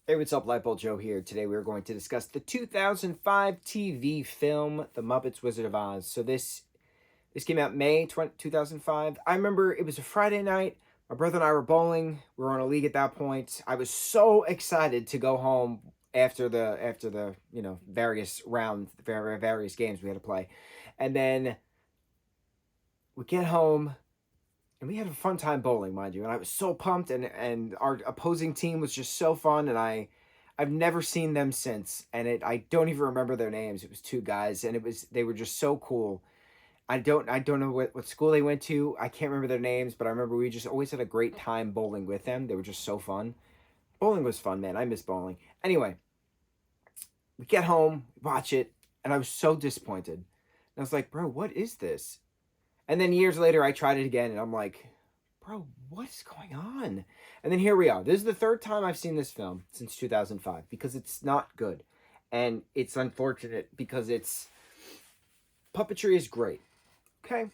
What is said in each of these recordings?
Hey, what's up, lightboltjoe here. Today we're going to discuss the 2005 TV film, The Muppets Wizard of Oz. So this came out May 2005. I remember it was a Friday night. My brother and I were bowling. We were on a league at that point. I was so excited to go home after the various rounds, various games we had to play. And then we get home and we had a fun time bowling, mind you. And I was so pumped, and our opposing team was just so fun, and I've never seen them since, and I don't even remember their names. It was two guys, and they were just so cool. I don't know what school they went to. I can't remember their names, but I remember we just always had a great time bowling with them. They were just so fun. Bowling was fun, man. I miss bowling. Anyway, we get home, watch it, and I was so disappointed. And I was like, bro, what is this? And then years later, I tried it again, and I'm like, bro, what's going on? And then here we are. This is the third time I've seen this film since 2005 because it's not good. And it's unfortunate because puppetry is great. Okay?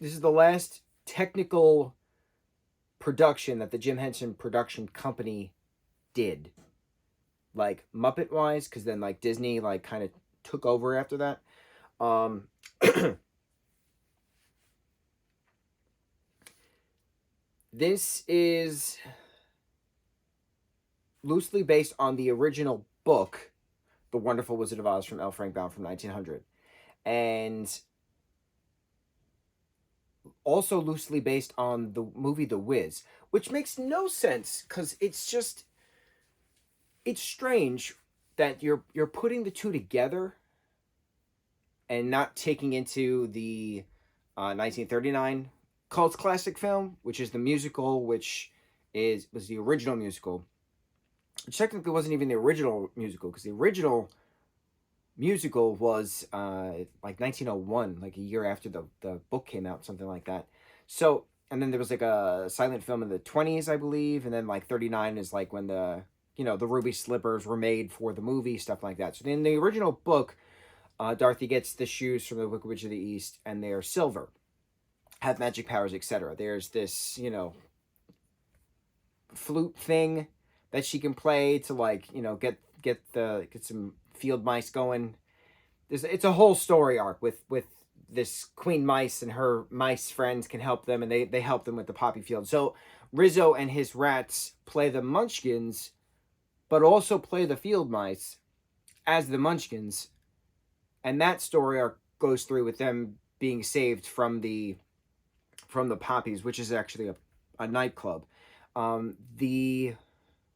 This is the last technical production that the Jim Henson production company did. Like, Muppet-wise, because then, like, Disney, like, kind of took over after that. This is loosely based on the original book, The Wonderful Wizard of Oz, from L. Frank Baum from 1900. And also loosely based on the movie The Wiz, which makes no sense because it's strange that you're putting the two together and not taking into the 1939 cult classic film, which is the musical, which was the original musical, which technically wasn't even the original musical, because the original musical was like 1901, like a year after the book came out, something like that. So, and then there was like a silent film in the 20s, I believe, and then like 39 is like when the ruby slippers were made for the movie, stuff like that. So in the original book, Dorothy gets the shoes from the Wicked Witch of the East, and they're silver, have magic powers, etc. There's this, flute thing that she can play to, like, get some field mice going. It's a whole story arc with this queen mice, and her mice friends can help them, and they help them with the poppy field. So Rizzo and his rats play the Munchkins, but also play the field mice as the Munchkins, and that story arc goes through with them being saved from the Poppies, which is actually a nightclub. The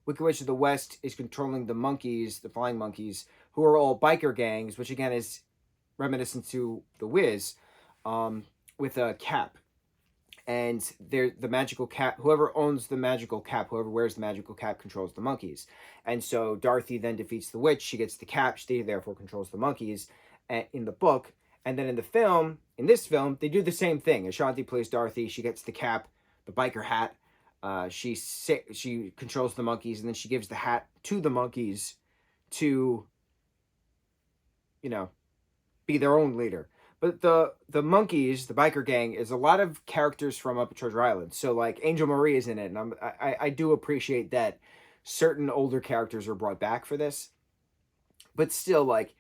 Wicked Witch of the West is controlling the monkeys, the flying monkeys, who are all biker gangs, which again is reminiscent to the Wiz, with a cap. And the magical cap, whoever owns the magical cap, whoever wears the magical cap, controls the monkeys. And so Dorothy then defeats the witch. She gets the cap. She therefore controls the monkeys in the book. And then in this film, they do the same thing. Ashanti plays Dorothy. She gets the cap, the biker hat. She controls the monkeys, and then she gives the hat to the monkeys to, be their own leader. But the monkeys, the biker gang, is a lot of characters from Up at Treasure Island. So, like, Angel Marie is in it, and I do appreciate that certain older characters are brought back for this. But still, like,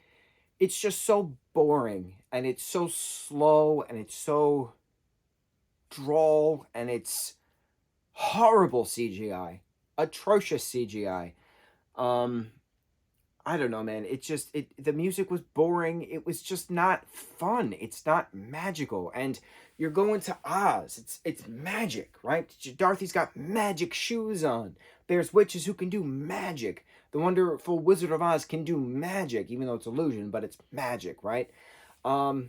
it's just so boring, and it's so slow, and it's so droll, and it's horrible CGI, atrocious CGI. I don't know, man. The music was boring. It was just not fun. It's not magical. And you're going to Oz. It's magic, right? Dorothy's got magic shoes on. There's witches who can do magic. The Wonderful Wizard of Oz can do magic, even though it's illusion, but it's magic, right? I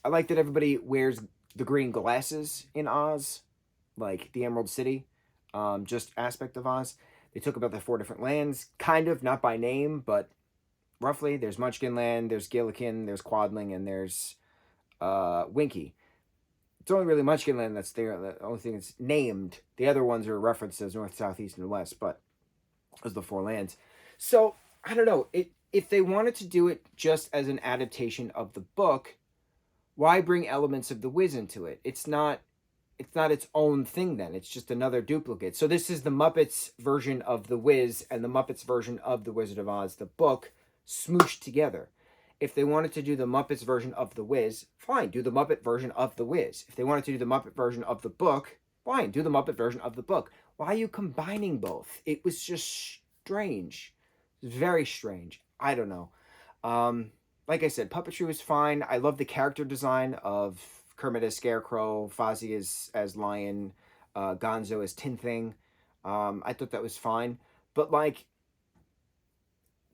like that everybody wears the green glasses in Oz, like the Emerald City, just aspect of Oz. They took about the 4 different lands, kind of, not by name, but roughly. There's Munchkin Land, there's Gillikin, there's Quadling, and there's Winky. It's only really Munchkin Land that's there. The only thing that's named. The other ones are referenced as north, south, east, and west, but those are the 4 lands. So, I don't know. If they wanted to do it just as an adaptation of the book, why bring elements of the Wiz into it? It's not it's not its own thing then. It's just another duplicate. So this is the Muppets version of The Wiz and the Muppets version of The Wizard of Oz, the book, smooshed together. If they wanted to do the Muppets version of The Wiz, fine, do the Muppet version of The Wiz. If they wanted to do the Muppet version of the book, fine, do the Muppet version of the book. Why are you combining both? It was just strange. It was very strange. I don't know. Like I said, puppetry was fine. I love the character design of Kermit as Scarecrow, Fozzie as Lion, Gonzo as Tin Thing. I thought that was fine. But like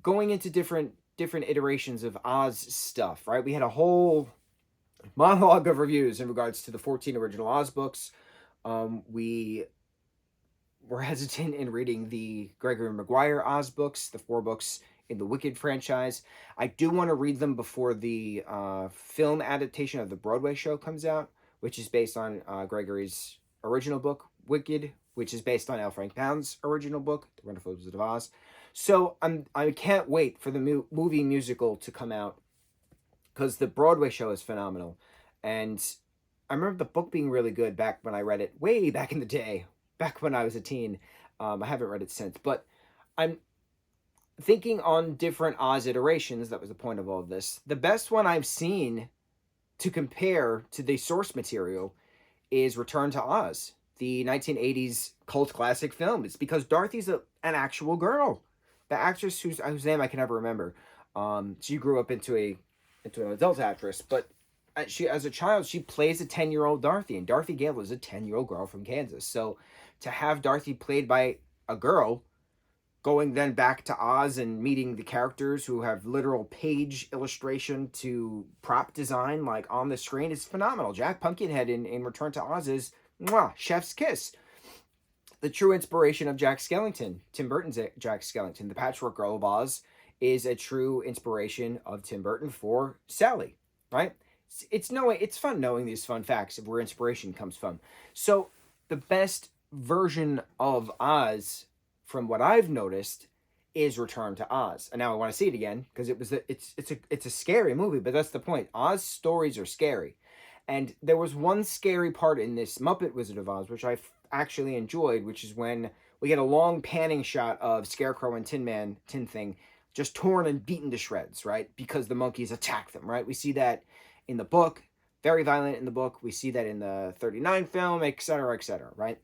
going into different iterations of Oz stuff, right? We had a whole monologue of reviews in regards to the 14 original Oz books. We were hesitant in reading the Gregory Maguire Oz books, the 4 books in the Wicked franchise. I do want to read them before the film adaptation of the Broadway show comes out, which is based on Gregory's original book, Wicked, which is based on L. Frank Baum's original book, The Wonderful Wizard of Oz. So I can't wait for the movie musical to come out, because the Broadway show is phenomenal. And I remember the book being really good back when I read it, way back in the day, back when I was a teen. I haven't read it since, but I'm thinking on different Oz iterations. That was the point of all of this. The best one I've seen to compare to the source material is Return to Oz, the 1980s cult classic film. It's because Dorothy's an actual girl. The actress whose name I can never remember. She grew up into an adult actress, but she, as a child, she plays a 10-year-old Dorothy, and Dorothy Gale is a 10-year-old girl from Kansas. So to have Dorothy played by a girl, going then back to Oz and meeting the characters who have literal page illustration to prop design like on the screen is phenomenal. Jack Pumpkinhead in Return to Oz is mwah, chef's kiss. The true inspiration of Jack Skellington, Tim Burton's Jack Skellington, the Patchwork Girl of Oz, is a true inspiration of Tim Burton for Sally, right? It's fun knowing these fun facts of where inspiration comes from. So the best version of Oz, from what I've noticed, is Return to Oz. And now I want to see it again because it's a scary movie, but that's the point. Oz stories are scary. And there was one scary part in this Muppet Wizard of Oz, which I actually enjoyed, which is when we get a long panning shot of Scarecrow and Tin Thing, just torn and beaten to shreds, right? Because the monkeys attack them, right? We see that in the book, very violent in the book. We see that in the 39 film, etc., right?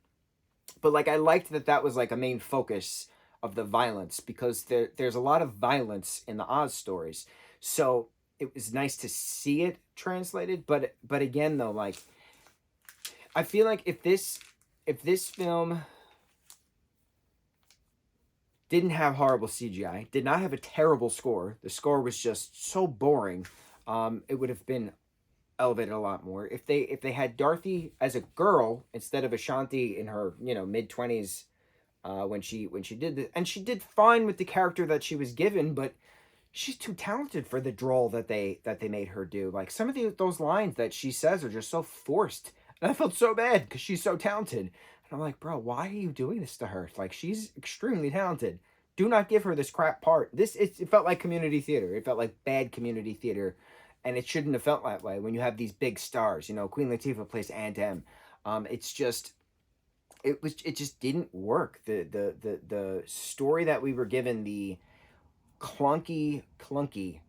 But like I liked that was like a main focus of the violence, because there's a lot of violence in the Oz stories. So it was nice to see it translated, but again though, like I feel like if this film didn't have horrible CGI, did not have a terrible score, the score was just so boring, it would have been elevated a lot more. If they had Dorothy as a girl instead of Ashanti in her mid-20s when she did this, and she did fine with the character that she was given, but she's too talented for the drawl that they made her do. Like some of those lines that she says are just so forced, and I felt so bad because she's so talented. And I'm like, bro, why are you doing this to her? Like, she's extremely talented. Do not give her this crap part. It felt like community theater. It felt like bad community theater, and it shouldn't have felt that way when you have these big stars. Queen Latifah plays Aunt Em. It just didn't work. The story that we were given, the clunky,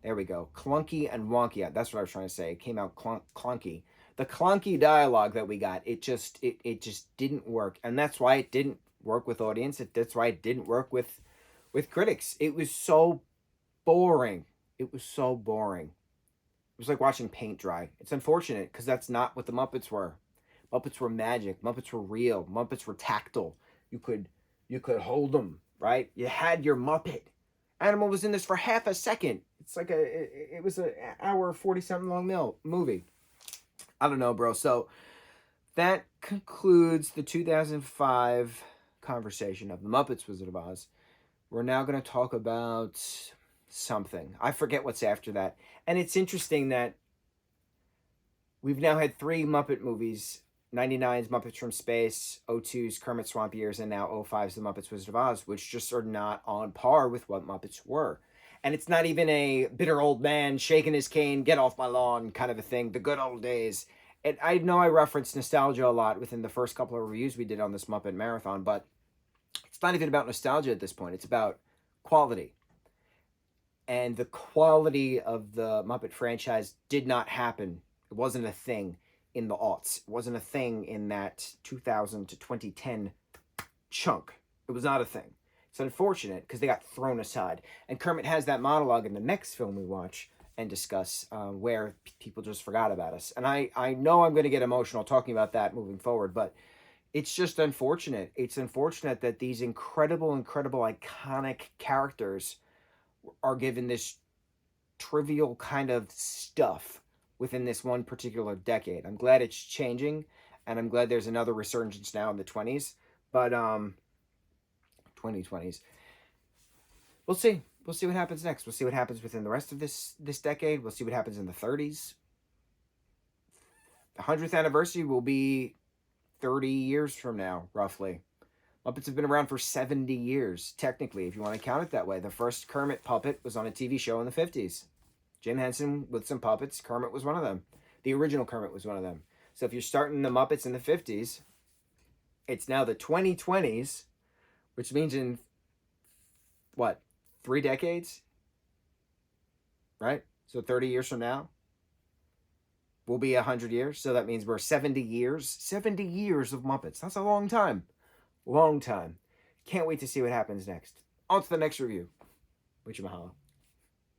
there we go, clunky and wonky, that's what I was trying to say, it came out clunky. The clunky dialogue that we got, it just didn't work, and that's why it didn't work with audience. That's why it didn't work with critics. It was so boring. It was like watching paint dry. It's unfortunate because that's not what the Muppets were. Muppets were magic. Muppets were real. Muppets were tactile. You could hold them, right? You had your Muppet. Animal was in this for half a second. It's like it was an hour 40-something long movie. I don't know, bro. So that concludes the 2005 conversation of the Muppets Wizard of Oz. We're now going to talk about something. I forget what's after that. And it's interesting that we've now had 3 Muppet movies. 99's Muppets from Space, 02's Kermit Swamp Years, and now 05's The Muppets Wizard of Oz, which just are not on par with what Muppets were. And it's not even a bitter old man shaking his cane, get off my lawn kind of a thing, the good old days. And I know I referenced nostalgia a lot within the first couple of reviews we did on this Muppet Marathon, but it's not even about nostalgia at this point. It's about quality. And the quality of the Muppet franchise did not happen. It wasn't a thing in the aughts. It wasn't a thing in that 2000 to 2010 chunk. It was not a thing. It's unfortunate because they got thrown aside. And Kermit has that monologue in the next film we watch and discuss where people just forgot about us. And I know I'm going to get emotional talking about that moving forward, but it's just unfortunate. It's unfortunate that these incredible, iconic characters are given this trivial kind of stuff within this one particular decade. I'm glad it's changing, and I'm glad there's another resurgence now in the 20s. But 2020s. We'll see. We'll see what happens next. We'll see what happens within the rest of this decade. We'll see what happens in the 30s. The 100th anniversary will be 30 years from now, roughly. Muppets have been around for 70 years, technically, if you want to count it that way. The first Kermit puppet was on a TV show in the 50s. Jim Henson with some puppets. Kermit was one of them. The original Kermit was one of them. So if you're starting the Muppets in the 50s, it's now the 2020s, which means in, 3 decades? Right? So 30 years from now, will be 100 years. So that means we're 70 years. 70 years of Muppets. That's a long time. Long time. Can't wait to see what happens next. On to the next review. Mucho mahalo.